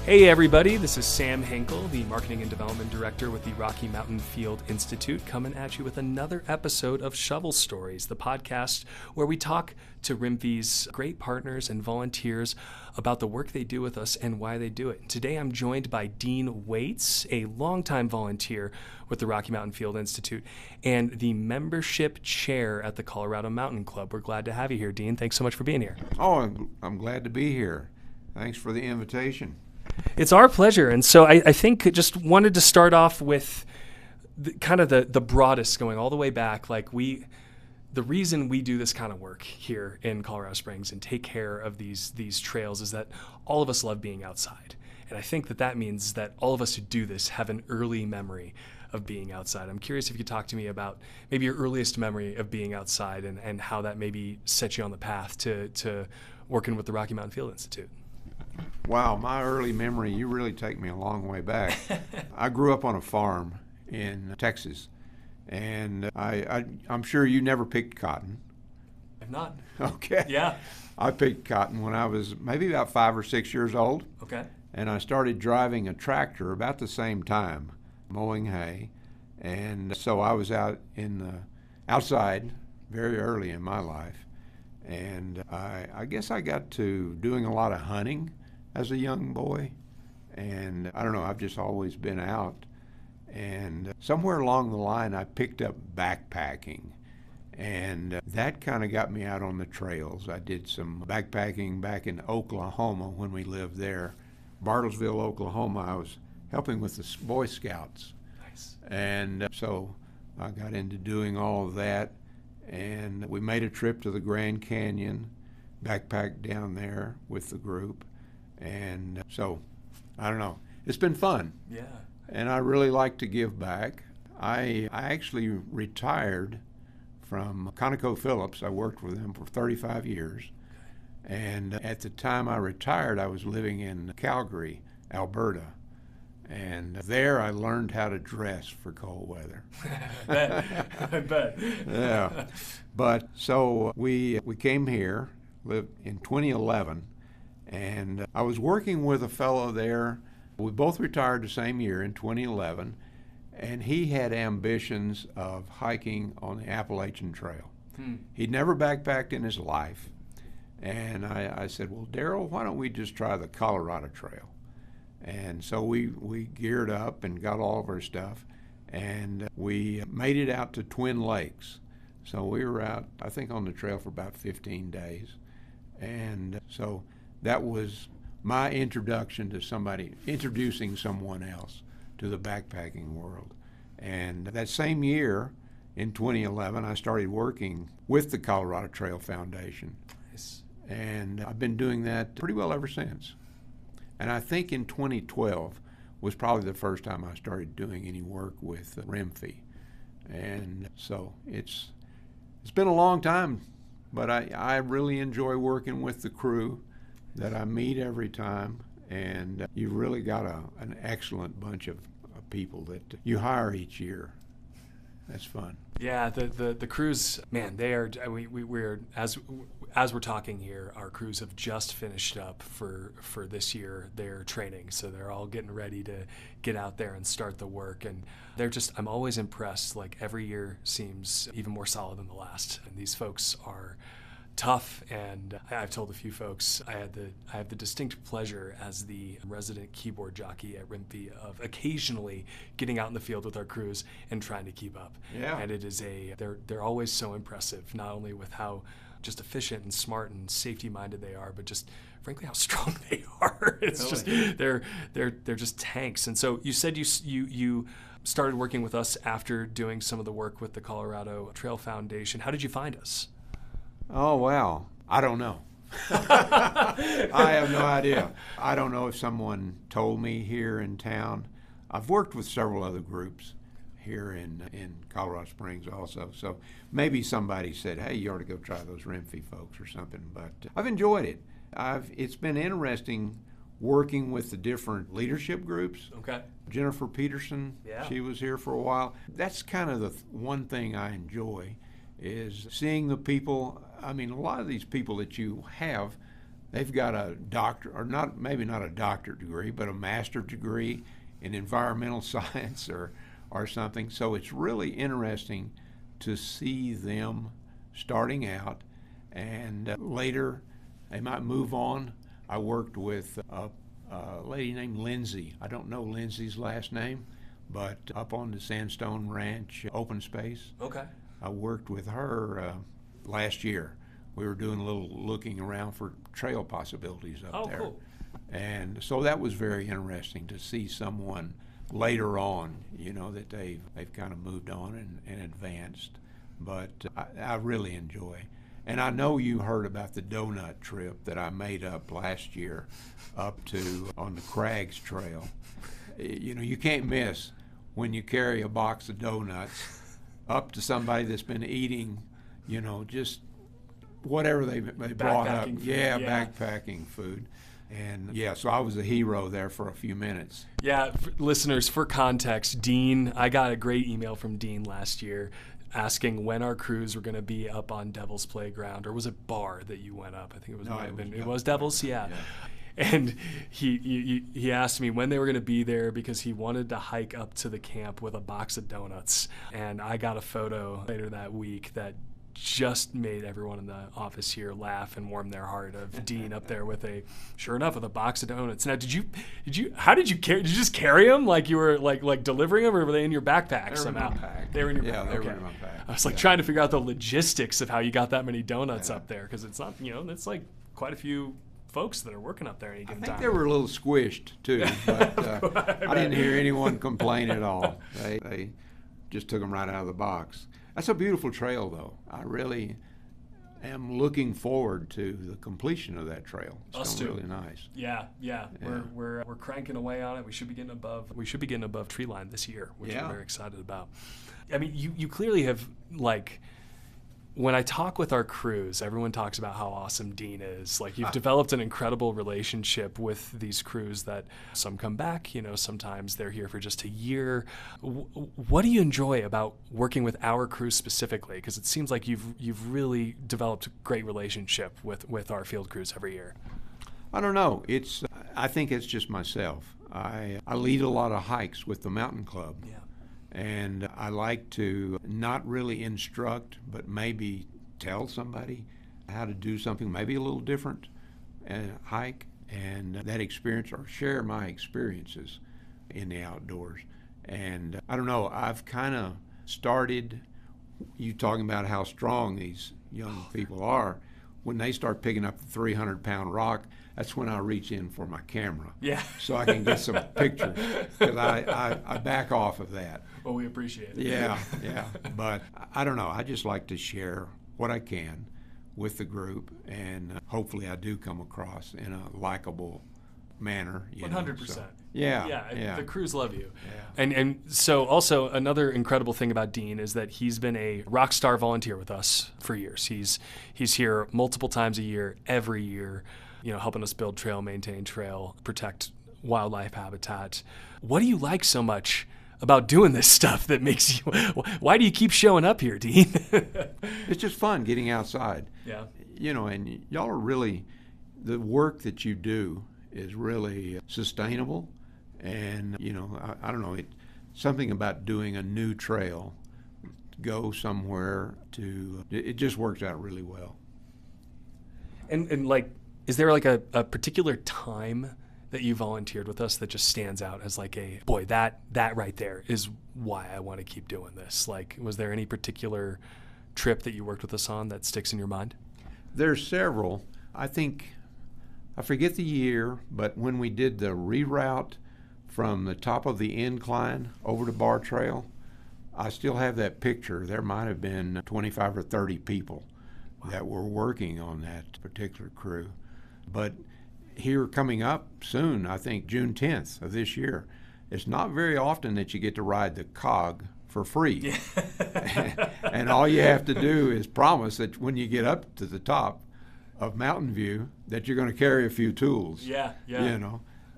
Hey everybody, this is Sam Hinkle, the Marketing and Development Director with the Rocky Mountain Field Institute, coming at you with another episode of Shovel Stories, the podcast where we talk to RMFI's great partners and volunteers about the work they do with us and why they do it. Today I'm joined by Dean Waits, a longtime volunteer with the Rocky Mountain Field Institute and the membership chair at the Colorado Mountain Club. We're glad to have you here, Dean. Thanks so much for being here. Oh, I'm glad to be here. Thanks for the invitation. It's our pleasure. And so I think just wanted to start off with the broadest, going all the way back. The reason we do this kind of work here in Colorado Springs and take care of these trails is that all of us love being outside. And I think that means that all of us who do this have an early memory of being outside. I'm curious if you could talk to me about maybe your earliest memory of being outside and how that maybe set you on the path to working with the Rocky Mountain Field Institute. Wow, my early memory, you really take me a long way back. I grew up on a farm in Texas, and I'm sure you never picked cotton. I've not. Okay. Yeah. I picked cotton when I was maybe about 5 or 6 years old. Okay. And I started driving a tractor about the same time, mowing hay. And so I was outside very early in my life. And I guess I got to doing a lot of hunting as a young boy. And I don't know, I've just always been out. And somewhere along the line, I picked up backpacking. And that kind of got me out on the trails. I did some backpacking back in Oklahoma when we lived there. Bartlesville, Oklahoma. I was helping with the Boy Scouts. Nice. And so I got into doing all of that. And we made a trip to the Grand Canyon, backpacked down there with the group. And so, I don't know, it's been fun. Yeah. And I really like to give back. I actually retired from ConocoPhillips. I worked with them for 35 years. And at the time I retired, I was living in Calgary, Alberta. And there I learned how to dress for cold weather. I bet. Yeah. But so we came here, lived in 2011, and I was working with a fellow there. We both retired the same year in 2011, and he had ambitions of hiking on the Appalachian Trail. He'd never backpacked in his life. And I said, well, Daryl, why don't we just try the Colorado Trail? And so we geared up and got all of our stuff, and we made it out to Twin Lakes. So we were out, I think, on the trail for about 15 days. And so that was my introduction to introducing someone else to the backpacking world. And that same year, in 2011, I started working with the Colorado Trail Foundation. Nice. And I've been doing that pretty well ever since. And I think in 2012 was probably the first time I started doing any work with RMFI. And so it's been a long time, but I really enjoy working with the crew that I meet every time. And you've really got an excellent bunch of people that you hire each year. That's fun. Yeah, the crews, man, they are. We're as we're talking here, our crews have just finished up for this year their training, so they're all getting ready to get out there and start the work. And I'm always impressed. Like every year seems even more solid than the last. And these folks are tough, and I've told a few folks I have the distinct pleasure as the resident keyboard jockey at RMFI of occasionally getting out in the field with our crews and trying to keep up. Yeah. And it is they're always so impressive, not only with how just efficient and smart and safety minded they are, but just frankly how strong they are. It's really? Just they're just tanks. And so you said you started working with us after doing some of the work with the Colorado Trail Foundation. How did you find us? Oh, wow. I don't know. I have no idea. I don't know if someone told me here in town. I've worked with several other groups here in Colorado Springs also. So maybe somebody said, hey, you ought to go try those RMFI folks or something. But I've enjoyed it. It's been interesting working with the different leadership groups. Okay. Jennifer Peterson, yeah. She was here for a while. That's kind of the one thing I enjoy is seeing the people. I mean, a lot of these people that you have They've got a doctor, or not, maybe not a doctorate degree, but a master's degree in environmental science or something. So it's really interesting to see them starting out, and later they might move on. I worked with a lady named Lindsay. I don't know Lindsay's last name, but up on the Sandstone Ranch open space. Okay. I worked with her last year. We were doing a little looking around for trail possibilities up there. Cool. And so that was very interesting to see someone later on, that they've kind of moved on and advanced. But I really enjoy. And I know you heard about the donut trip that I made up last year up to on the Crags Trail. You can't miss when you carry a box of donuts up to somebody that's been eating, just whatever they brought up. Food, backpacking food. And so I was a hero there for a few minutes. Yeah, listeners, for context, Dean, I got a great email from Dean last year asking when our crews were going to be up on Devil's Playground, or was it Bar that you went up? I think it was Devil's, yeah. And he asked me when they were going to be there because he wanted to hike up to the camp with a box of donuts. And I got a photo later that week that just made everyone in the office here laugh and warm their heart of Dean up there with sure enough, with a box of donuts. Now, how did you carry? Did you just carry them like you were like delivering them, or were they in your backpack somehow? They were in your backpack. They were in my pack. I was trying to figure out the logistics of how you got that many donuts up there, because it's not, it's like quite a few folks that are working up there any given time. I think they were a little squished too, but I didn't hear anyone complain at all. They just took them right out of the box. That's a beautiful trail, though. I really am looking forward to the completion of that trail. It's really nice. Yeah. We're cranking away on it. We should be getting above tree line this year, which we're very excited about. I mean, you clearly have, when I talk with our crews, everyone talks about how awesome Dean is. You've developed an incredible relationship with these crews that some come back, sometimes they're here for just a year. What do you enjoy about working with our crews specifically? Because it seems like you've really developed a great relationship with our field crews every year. I don't know. I think it's just myself. I lead a lot of hikes with the mountain club. Yeah. And I like to not really instruct, but maybe tell somebody how to do something maybe a little different hike, and that experience, or share my experiences in the outdoors. And I don't know, I've kind of started, you talking about how strong these young people are. When they start picking up the 300-pound rock, that's when I reach in for my camera. Yeah. So I can get some pictures, because I back off of that. Well, we appreciate it. Yeah. But I don't know. I just like to share what I can with the group, and hopefully I do come across in a likable manner. 100%. So, The crews love you. Yeah. And so also another incredible thing about Dean is that he's been a rock star volunteer with us for years. He's here multiple times a year, every year, helping us build trail, maintain trail, protect wildlife habitat. What do you like so much about doing this stuff that makes you, why do you keep showing up here, Dean? It's just fun getting outside. Yeah. And y'all are really, the work that you do is really sustainable. And, I don't know, it's something about doing a new trail, go somewhere it just works out really well. And is there a particular time that you volunteered with us that just stands out as boy, that right there is why I want to keep doing this? Was there any particular trip that you worked with us on that sticks in your mind? There's several. I forget the year, but when we did the reroute from the top of the incline over to Bar Trail, I still have that picture. There might have been 25 or 30 people that were working on that particular crew. But here coming up soon, I think June 10th of this year, it's not very often that you get to ride the cog for free. And all you have to do is promise that when you get up to the top of Mountain View that you're going to carry a few tools. Yeah.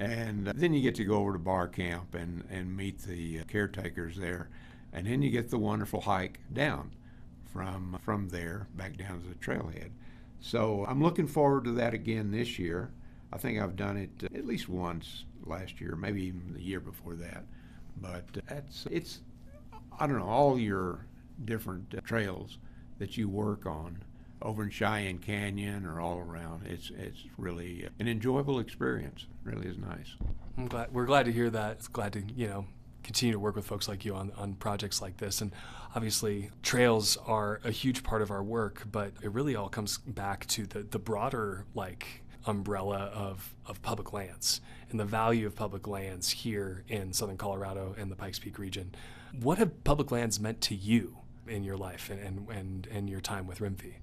And then you get to go over to Bar Camp and meet the caretakers there. And then you get the wonderful hike down from there back down to the trailhead. So I'm looking forward to that again this year. I think I've done it at least once last year, maybe even the year before that. But it's I don't know, all your different trails that you work on over in Cheyenne Canyon or all around. It's really an enjoyable experience. It really is nice. We're glad to hear that. It's glad to continue to work with folks like you on projects like this. And obviously, trails are a huge part of our work, but it really all comes back to the broader umbrella of public lands and the value of public lands here in Southern Colorado and the Pikes Peak region. What have public lands meant to you in your life and your time with RMFI?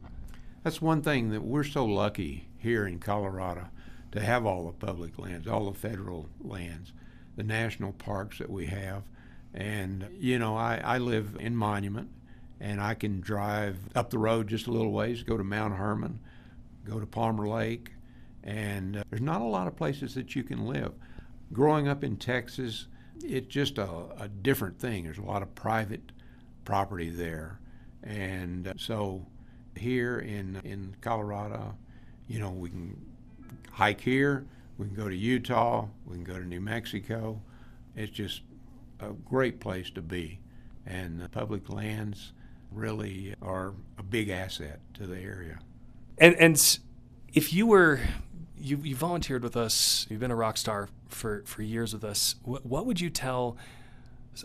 That's one thing that we're so lucky here in Colorado to have all the public lands, all the federal lands, the national parks that we have. And, I live in Monument, and I can drive up the road just a little ways, go to Mount Herman, go to Palmer Lake, and there's not a lot of places that you can live. Growing up in Texas, it's just a different thing. There's a lot of private property there. And so here in Colorado, we can hike here, we can go to Utah, we can go to New Mexico. It's just a great place to be. And the public lands really are a big asset to the area. And if you volunteered with us, you've been a rock star for years with us, what would you tell?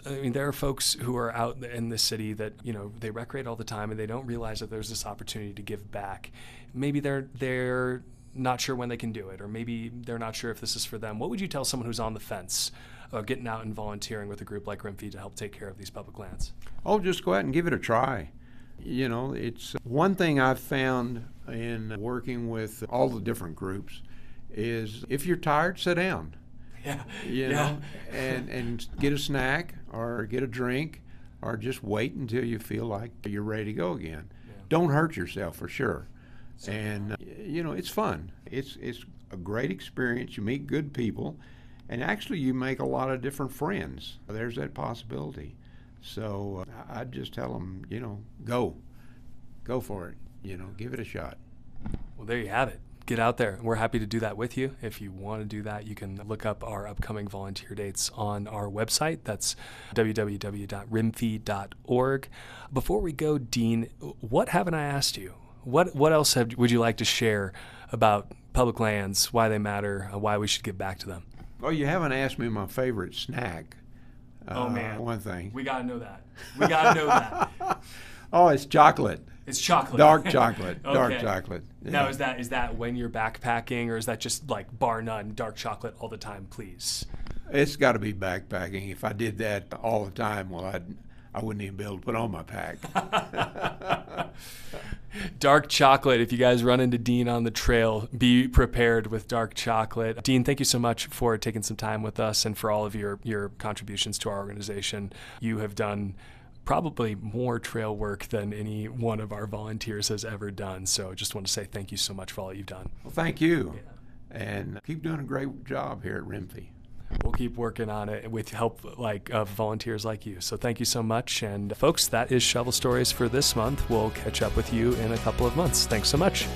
I mean, there are folks who are out in this city that, they recreate all the time and they don't realize that there's this opportunity to give back. Maybe they're not sure when they can do it, or maybe they're not sure if this is for them. What would you tell someone who's on the fence about getting out and volunteering with a group like RMFI to help take care of these public lands? Oh, just go out and give it a try. It's one thing I've found in working with all the different groups is if you're tired, sit down. Yeah. And get a snack or get a drink or just wait until you feel like you're ready to go again. Yeah. Don't hurt yourself for sure. And it's fun. It's a great experience. You meet good people, and actually you make a lot of different friends. There's that possibility. So I'd just tell them, go for it. Give it a shot. Well, there you have it. Get out there. We're happy to do that with you. If you want to do that, you can look up our upcoming volunteer dates on our website. That's www.rimfi.org. Before we go, Dean, what haven't I asked you? What else would you like to share about public lands, why they matter, why we should give back to them? Well, you haven't asked me my favorite snack. Oh, man. One thing. We got to know that. Oh, it's chocolate. It's chocolate. Dark chocolate. Okay. Dark chocolate. Yeah. Now, is that when you're backpacking, or is that just like bar none, dark chocolate all the time, please? It's got to be backpacking. If I did that all the time, well, I wouldn't even be able to put on my pack. Dark chocolate. If you guys run into Dean on the trail, be prepared with dark chocolate. Dean, thank you so much for taking some time with us and for all of your contributions to our organization. You have done probably more trail work than any one of our volunteers has ever done. So I just want to say thank you so much for all you've done. Well, thank you. Yeah. And keep doing a great job here at RMFI. We'll keep working on it with help of volunteers like you. So thank you so much. And folks, that is Shovel Stories for this month. We'll catch up with you in a couple of months. Thanks so much.